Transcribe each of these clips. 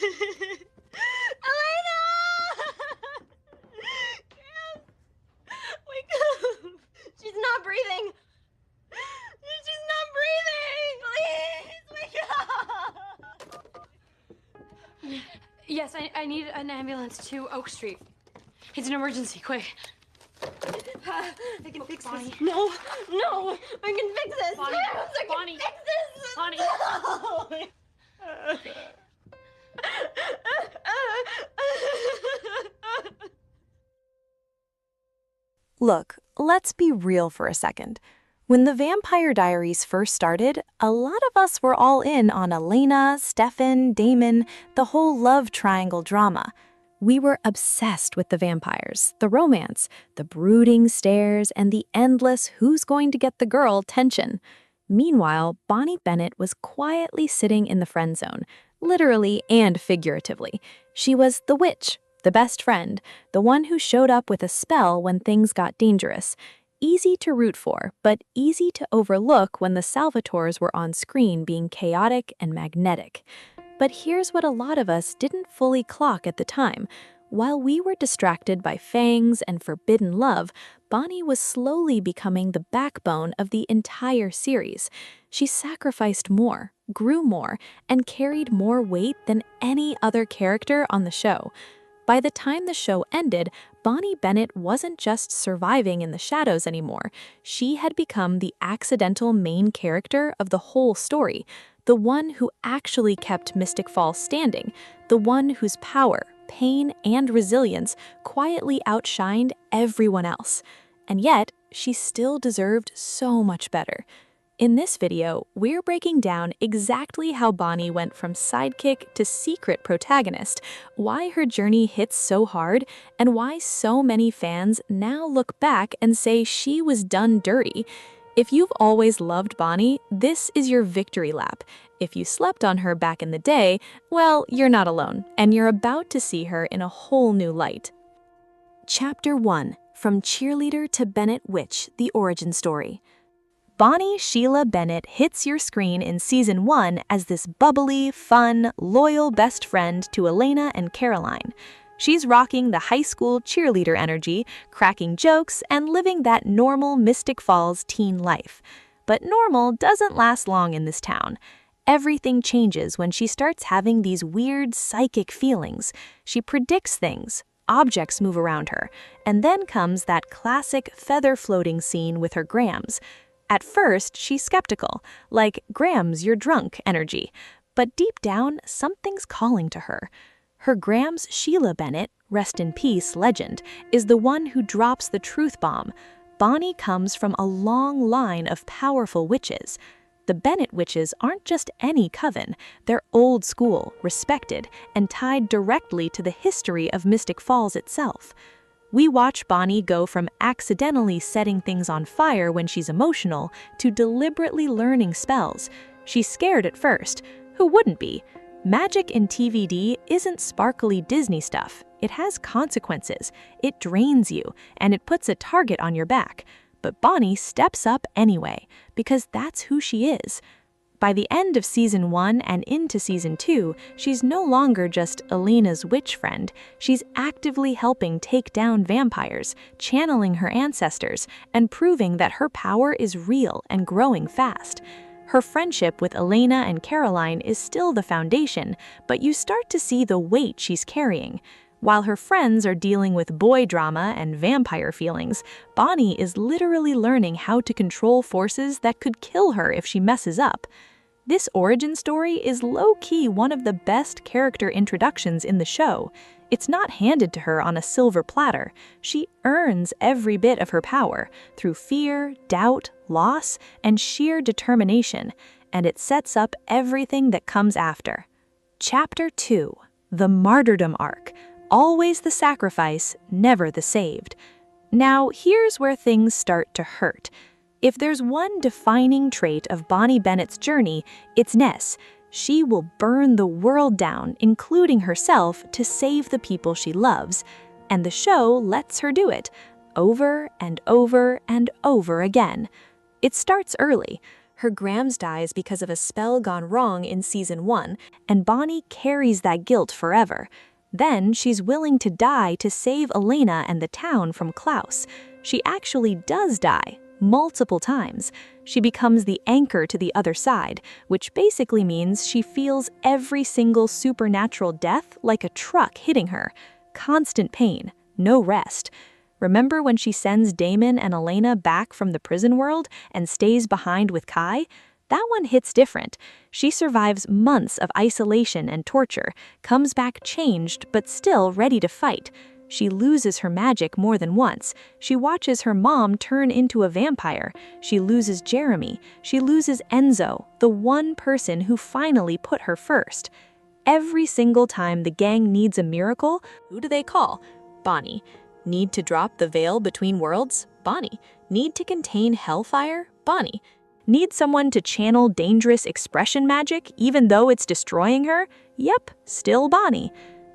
Elena! Wake up! She's not breathing! She's not breathing! Please, wake up! Yes, I need an ambulance to Oak Street. It's an emergency, quick. I can fix this. No, no, I can fix this. Bonnie, I can Bonnie, fix this. Bonnie. No. Look, let's be real for a second. When the Vampire Diaries first started, a lot of us were all in on Elena, Stefan, Damon, the whole love triangle drama. We were obsessed with the vampires, the romance, the brooding stares, and the endless who's going to get the girl tension. Meanwhile, Bonnie Bennett was quietly sitting in the friend zone, literally and figuratively. She was the witch, the best friend, the one who showed up with a spell when things got dangerous. Easy to root for, but easy to overlook when the Salvatores were on screen being chaotic and magnetic. But here's what a lot of us didn't fully clock at the time. While we were distracted by fangs and forbidden love, Bonnie was slowly becoming the backbone of the entire series. She sacrificed more, grew more, and carried more weight than any other character on the show. By the time the show ended, Bonnie Bennett wasn't just surviving in the shadows anymore. She had become the accidental main character of the whole story, the one who actually kept Mystic Falls standing, the one whose power, pain, and resilience quietly outshined everyone else. And yet, she still deserved so much better. In this video, we're breaking down exactly how Bonnie went from sidekick to secret protagonist, why her journey hits so hard, and why so many fans now look back and say she was done dirty. If you've always loved Bonnie, this is your victory lap. If you slept on her back in the day, well, you're not alone, and you're about to see her in a whole new light. Chapter 1. From Cheerleader to Bennett Witch, the origin story. Bonnie Sheila Bennett hits your screen in Season 1 as this bubbly, fun, loyal best friend to Elena and Caroline. She's rocking the high school cheerleader energy, cracking jokes, and living that normal Mystic Falls teen life. But normal doesn't last long in this town. Everything changes when she starts having these weird psychic feelings. She predicts things, objects move around her, and then comes that classic feather floating scene with her grams. At first, she's skeptical, like, Grams, you're drunk energy. But deep down, something's calling to her. Her Grams Sheila Bennett, rest in peace legend, is the one who drops the truth bomb. Bonnie comes from a long line of powerful witches. The Bennett witches aren't just any coven. They're old school, respected, and tied directly to the history of Mystic Falls itself. We watch Bonnie go from accidentally setting things on fire when she's emotional to deliberately learning spells. She's scared at first. Who wouldn't be? Magic in TVD isn't sparkly Disney stuff. It has consequences. It drains you, and it puts a target on your back. But Bonnie steps up anyway, because that's who she is. By the end of Season 1 and into Season 2, she's no longer just Elena's witch friend. She's actively helping take down vampires, channeling her ancestors, and proving that her power is real and growing fast. Her friendship with Elena and Caroline is still the foundation, but you start to see the weight she's carrying. While her friends are dealing with boy drama and vampire feelings, Bonnie is literally learning how to control forces that could kill her if she messes up. This origin story is low-key one of the best character introductions in the show. It's not handed to her on a silver platter. She earns every bit of her power through fear, doubt, loss, and sheer determination, and it sets up everything that comes after. Chapter 2. The Martyrdom Arc. Always the sacrifice, never the saved. Now, here's where things start to hurt. If there's one defining trait of Bonnie Bennett's journey, it's Ness. She will burn the world down, including herself, to save the people she loves. And the show lets her do it, over and over and over again. It starts early. Her Grams dies because of a spell gone wrong in season 1, and Bonnie carries that guilt forever. Then she's willing to die to save Elena and the town from Klaus. She actually does die, multiple times. She becomes the anchor to the other side, which basically means she feels every single supernatural death like a truck hitting her. Constant pain, no rest. Remember when she sends Damon and Elena back from the prison world and stays behind with Kai? That one hits different. She survives months of isolation and torture, comes back changed but still ready to fight. She loses her magic more than once. She watches her mom turn into a vampire. She loses Jeremy. She loses Enzo, the one person who finally put her first. Every single time the gang needs a miracle, who do they call? Bonnie. Need to drop the veil between worlds? Bonnie. Need to contain hellfire? Bonnie. Need someone to channel dangerous expression magic even though it's destroying her? Yep, still Bonnie.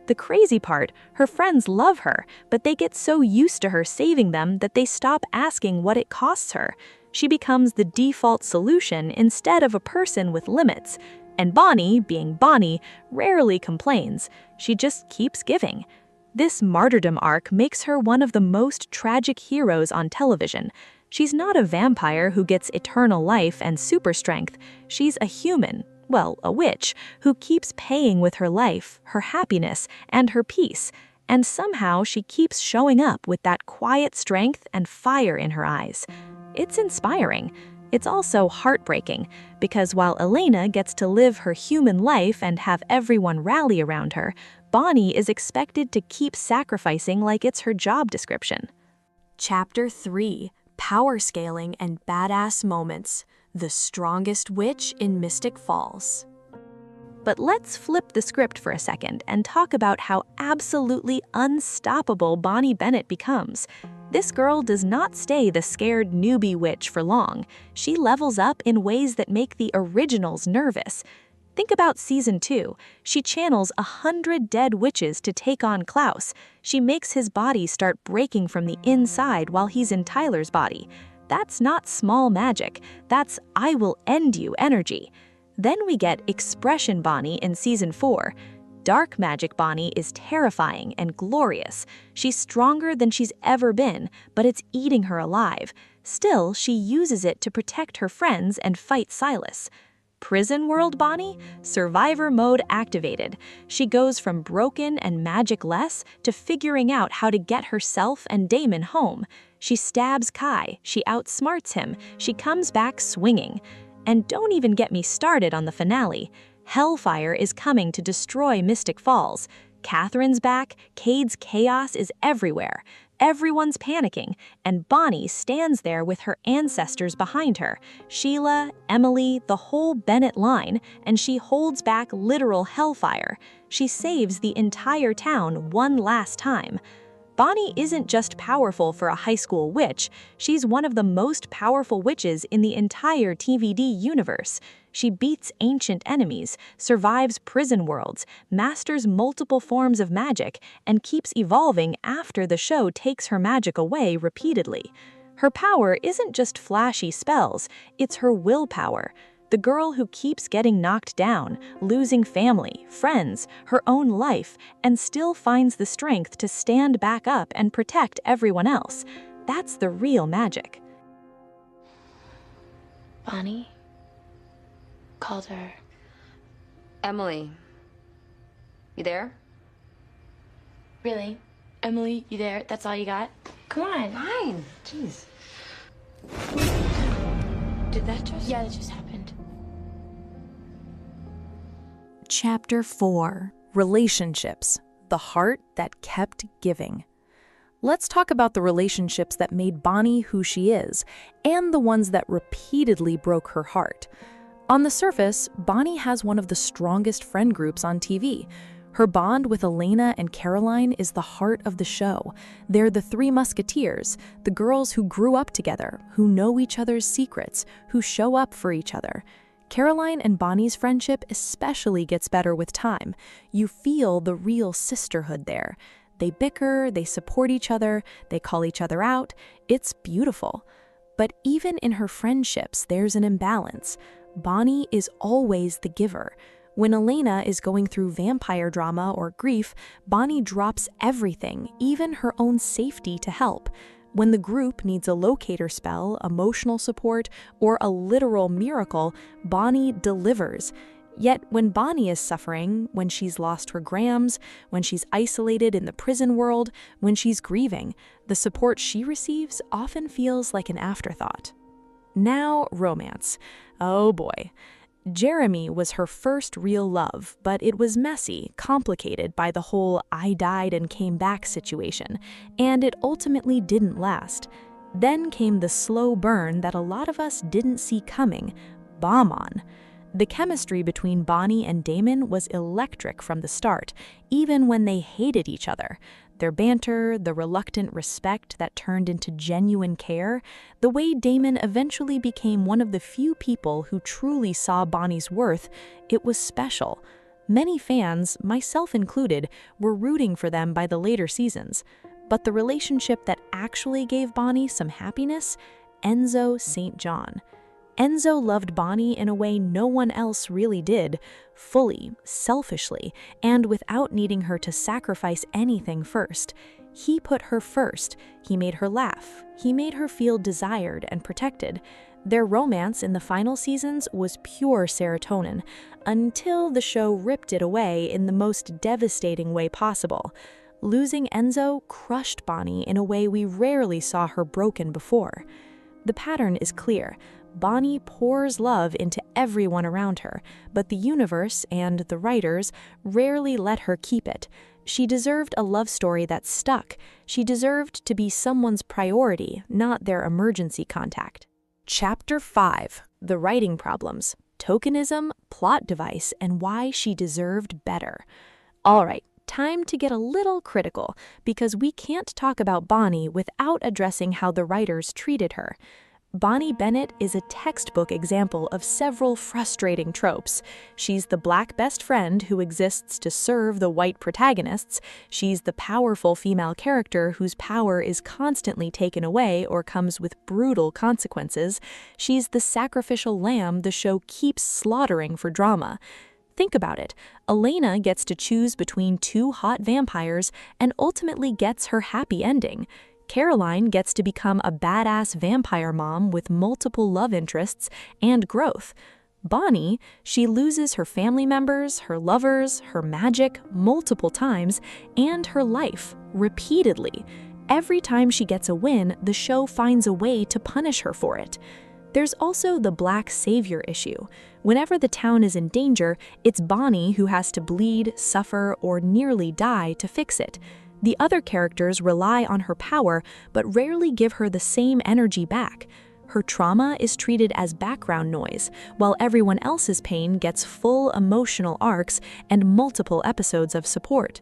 The crazy part, her friends love her, but they get so used to her saving them that they stop asking what it costs her. She becomes the default solution instead of a person with limits. And Bonnie, being Bonnie, rarely complains. She just keeps giving. This martyrdom arc makes her one of the most tragic heroes on television. She's not a vampire who gets eternal life and super strength. She's a human. Well, a witch, who keeps paying with her life, her happiness, and her peace, and somehow she keeps showing up with that quiet strength and fire in her eyes. It's inspiring. It's also heartbreaking, because while Elena gets to live her human life and have everyone rally around her, Bonnie is expected to keep sacrificing like it's her job description. Chapter 3: Power Scaling and Badass Moments. The strongest witch in Mystic Falls. But let's flip the script for a second and talk about how absolutely unstoppable Bonnie Bennett becomes. This girl does not stay the scared newbie witch for long. She levels up in ways that make the originals nervous. Think about season 2. She channels 100 dead witches to take on Klaus. She makes his body start breaking from the inside while he's in Tyler's body. That's not small magic. That's I will end you energy. Then we get Expression Bonnie in season 4. Dark Magic Bonnie is terrifying and glorious. She's stronger than she's ever been, but it's eating her alive. Still, she uses it to protect her friends and fight Silas. Prison World Bonnie? Survivor mode activated. She goes from broken and magic-less to figuring out how to get herself and Damon home. She stabs Kai, she outsmarts him, she comes back swinging. And don't even get me started on the finale. Hellfire is coming to destroy Mystic Falls. Catherine's back, Cade's chaos is everywhere. Everyone's panicking, and Bonnie stands there with her ancestors behind her. Sheila, Emily, the whole Bennett line, and she holds back literal hellfire. She saves the entire town one last time. Bonnie isn't just powerful for a high school witch, she's one of the most powerful witches in the entire TVD universe. She beats ancient enemies, survives prison worlds, masters multiple forms of magic, and keeps evolving after the show takes her magic away repeatedly. Her power isn't just flashy spells, it's her willpower. The girl who keeps getting knocked down, losing family, friends, her own life, and still finds the strength to stand back up and protect everyone else. That's the real magic. Bonnie called her. Emily, you there? Really? Emily, you there? That's all you got? Come on. Fine. Jeez. Did that just? Yeah, that just happened. Chapter 4: Relationships, the heart that kept giving. Let's talk about the relationships that made Bonnie who she is, and the ones that repeatedly broke her heart. On the surface, Bonnie has one of the strongest friend groups on TV. Her bond with Elena and Caroline is the heart of the show. They're the three musketeers, the girls who grew up together, who know each other's secrets, who show up for each other. Caroline and Bonnie's friendship especially gets better with time. You feel the real sisterhood there. They bicker, they support each other, they call each other out. It's beautiful. But even in her friendships, there's an imbalance. Bonnie is always the giver. When Elena is going through vampire drama or grief, Bonnie drops everything, even her own safety, to help. When the group needs a locator spell, emotional support, or a literal miracle, Bonnie delivers. Yet when Bonnie is suffering, when she's lost her grams, when she's isolated in the prison world, when she's grieving, the support she receives often feels like an afterthought. Now, romance. Oh boy. Jeremy was her first real love, but it was messy, complicated by the whole "I died and came back" situation, and it ultimately didn't last. Then came the slow burn that a lot of us didn't see coming, Bomb On. The chemistry between Bonnie and Damon was electric from the start, even when they hated each other. Their banter, the reluctant respect that turned into genuine care, the way Damon eventually became one of the few people who truly saw Bonnie's worth, it was special. Many fans, myself included, were rooting for them by the later seasons. But the relationship that actually gave Bonnie some happiness? Enzo St. John. Enzo loved Bonnie in a way no one else really did, fully, selfishly, and without needing her to sacrifice anything first. He put her first. He made her laugh. He made her feel desired and protected. Their romance in the final seasons was pure serotonin, until the show ripped it away in the most devastating way possible. Losing Enzo crushed Bonnie in a way we rarely saw her broken before. The pattern is clear. Bonnie pours love into everyone around her, but the universe and the writers rarely let her keep it. She deserved a love story that stuck. She deserved to be someone's priority, not their emergency contact. Chapter 5: The Writing Problems, Tokenism, Plot Device, and Why She Deserved Better. All right, time to get a little critical, because we can't talk about Bonnie without addressing how the writers treated her. Bonnie Bennett is a textbook example of several frustrating tropes. She's the black best friend who exists to serve the white protagonists. She's the powerful female character whose power is constantly taken away or comes with brutal consequences. She's the sacrificial lamb the show keeps slaughtering for drama. Think about it. Elena gets to choose between two hot vampires and ultimately gets her happy ending. Caroline gets to become a badass vampire mom with multiple love interests and growth. Bonnie, she loses her family members, her lovers, her magic multiple times, and her life repeatedly. Every time she gets a win, the show finds a way to punish her for it. There's also the black savior issue. Whenever the town is in danger, it's Bonnie who has to bleed, suffer, or nearly die to fix it. The other characters rely on her power, but rarely give her the same energy back. Her trauma is treated as background noise, while everyone else's pain gets full emotional arcs and multiple episodes of support.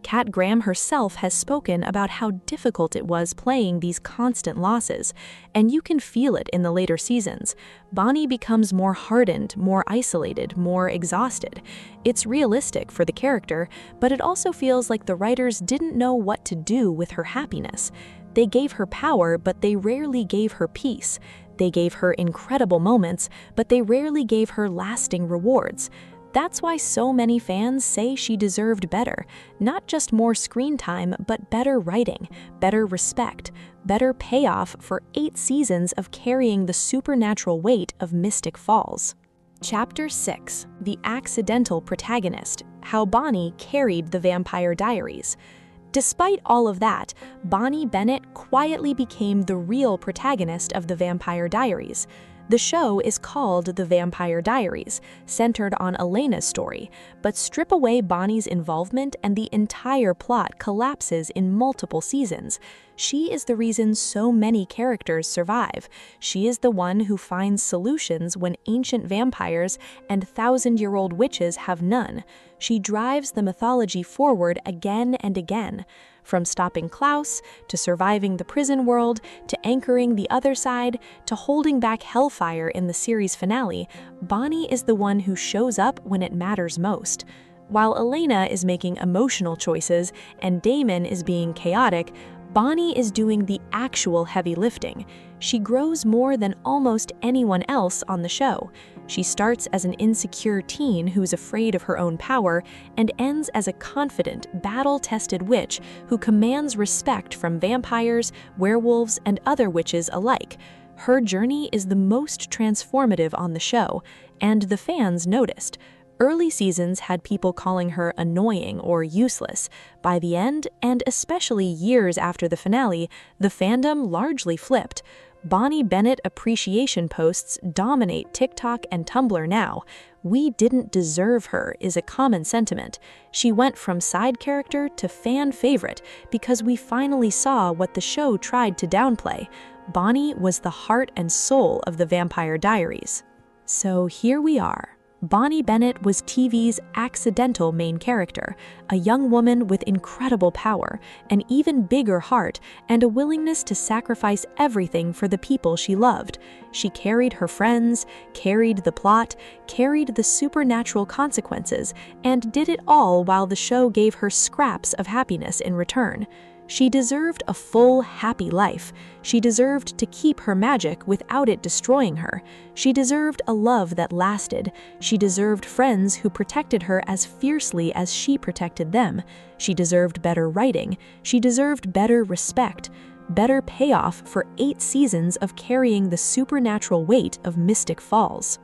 Kat Graham herself has spoken about how difficult it was playing these constant losses, and you can feel it in the later seasons. Bonnie becomes more hardened, more isolated, more exhausted. It's realistic for the character, but it also feels like the writers didn't know what to do with her happiness. They gave her power, but they rarely gave her peace. They gave her incredible moments, but they rarely gave her lasting rewards. That's why so many fans say she deserved better. Not just more screen time, but better writing, better respect, better payoff for 8 seasons of carrying the supernatural weight of Mystic Falls. Chapter 6: The Accidental Protagonist, How Bonnie Carried the Vampire Diaries. Despite all of that, Bonnie Bennett quietly became the real protagonist of the Vampire Diaries. The show is called The Vampire Diaries, centered on Elena's story, but strip away Bonnie's involvement and the entire plot collapses in multiple seasons. She is the reason so many characters survive. She is the one who finds solutions when ancient vampires and thousand-year-old witches have none. She drives the mythology forward again and again. From stopping Klaus, to surviving the prison world, to anchoring the other side, to holding back Hellfire in the series finale, Bonnie is the one who shows up when it matters most. While Elena is making emotional choices and Damon is being chaotic, Bonnie is doing the actual heavy lifting. She grows more than almost anyone else on the show. She starts as an insecure teen who's afraid of her own power and ends as a confident, battle-tested witch who commands respect from vampires, werewolves, and other witches alike. Her journey is the most transformative on the show, and the fans noticed. Early seasons had people calling her annoying or useless. By the end, and especially years after the finale, the fandom largely flipped. Bonnie Bennett appreciation posts dominate TikTok and Tumblr now. "We didn't deserve her" is a common sentiment. She went from side character to fan favorite because we finally saw what the show tried to downplay. Bonnie was the heart and soul of the Vampire Diaries. So here we are. Bonnie Bennett was TV's accidental main character, a young woman with incredible power, an even bigger heart, and a willingness to sacrifice everything for the people she loved. She carried her friends, carried the plot, carried the supernatural consequences, and did it all while the show gave her scraps of happiness in return. She deserved a full, happy life. She deserved to keep her magic without it destroying her. She deserved a love that lasted. She deserved friends who protected her as fiercely as she protected them. She deserved better writing. She deserved better respect. Better payoff for 8 seasons of carrying the supernatural weight of Mystic Falls.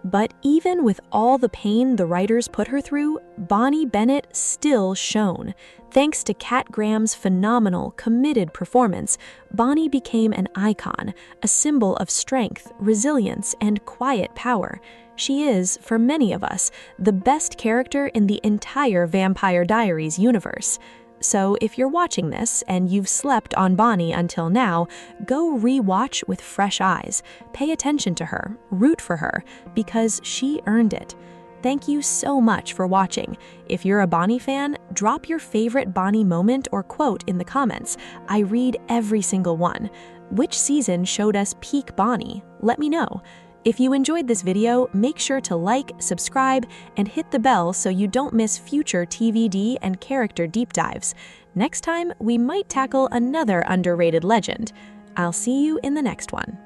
But even with all the pain the writers put her through, Bonnie Bennett still shone. Thanks to Kat Graham's phenomenal, committed performance, Bonnie became an icon, a symbol of strength, resilience, and quiet power. She is, for many of us, the best character in the entire Vampire Diaries universe. So if you're watching this and you've slept on Bonnie until now, go re-watch with fresh eyes. Pay attention to her, root for her, because she earned it. Thank you so much for watching. If you're a Bonnie fan, drop your favorite Bonnie moment or quote in the comments. I read every single one. Which season showed us peak Bonnie? Let me know. If you enjoyed this video, make sure to like, subscribe, and hit the bell so you don't miss future TVD and character deep dives. Next time, we might tackle another underrated legend. I'll see you in the next one.